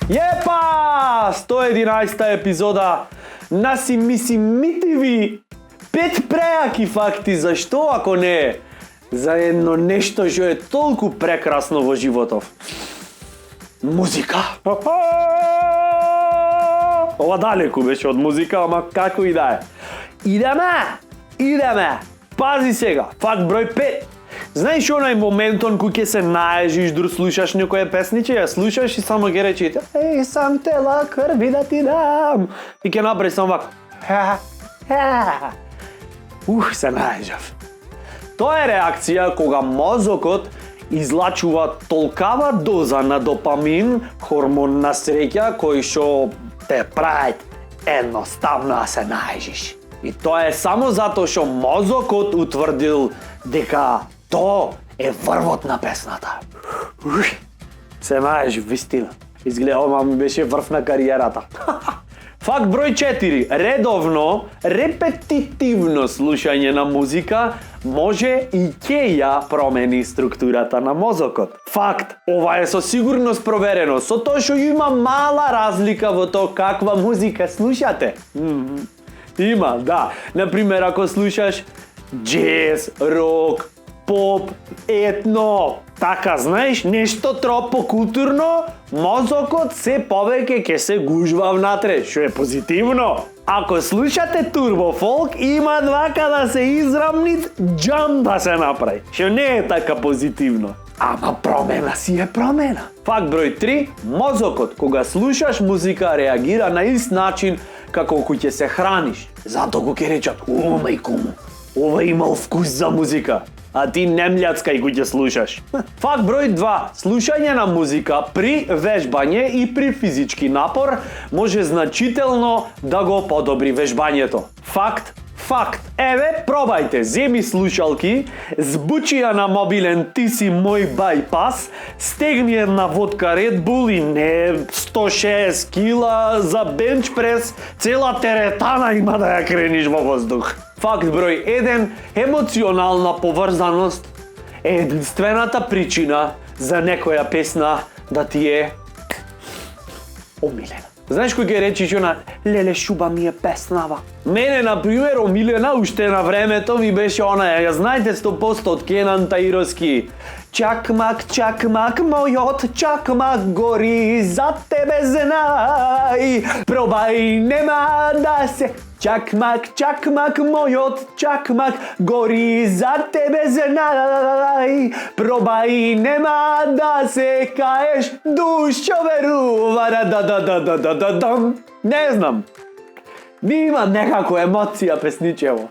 Епа! 111 епизода наси митиви 5 преаки факти за што ако не за едно нешто што е толку прекрасно во животов. Музика. Ова далеку беше од музика, ама како и да е. Идеме. Пази сега, факт број 5. Знаеш онај моментон кој ќе се наежиш дур слушаш некоја песниче, ја слушаш и само ќе речете еј, сам тела крви да ти дам. И ќе направи само вако. Се наежав. Тоа е реакција кога мозокот излачува толкава доза на допамин, хормон на среќа, кој што те прави едноставно да се наежиш. И тоа е само затоа што мозокот утврдил дека тоа е врвот на песната. Се наежи, вистина. Изгледа, ова ми беше врв на кариерата. Факт број 4. Редовно, репетитивно слушање на музика може и ќе ја промени структурата на мозокот. Факт, ова е со сигурност проверено, со тоа што има мала разлика во тоа каква музика слушате. Има, да. Например, ако слушаш джез, рок, поп, етно, така, знаеш, нешто тропо културно, мозокот се повеќе ќе се гужва внатре, што е позитивно. Ако слушате турбо фолк, има вака да се израмнит, джам да се направи, што не е така позитивно. Ама промена си е промена. Факт број 3. Мозокот, кога слушаш музика, реагира на ист начин како кога ќе се храниш. Затоа го ќе речат, мајко му, ова имал вкус за музика, а ти не мљацкај кога ќе слушаш. Факт број 2. Слушање на музика при вежбање и при физички напор може значително да го подобри вежбањето. Факт. Еве, пробајте, земи слушалки, збучи ја на мобилен ти си мој байпас, стегни една водка Red Bull и не 160 кила за бенч прес, цела теретана има да ја крениш во воздух. Факт број 1. Емоционална поврзаност е единствената причина за некоја песна да ти е омилена. Знаеш кој ќе речиш она, леле шуба ми е песнава. Мене, например, омилена уште на времето ми беше она, ја знаете 100% од Кенан Таировски. Чакмак, мојот чакмак гори за тебе знај. Пробај, нема да се. Чакмак, мојот чакмак гори за тебе знај. Пробај, нема да се каеш, душо верува, Не знам. Ми има некако емоција песничево.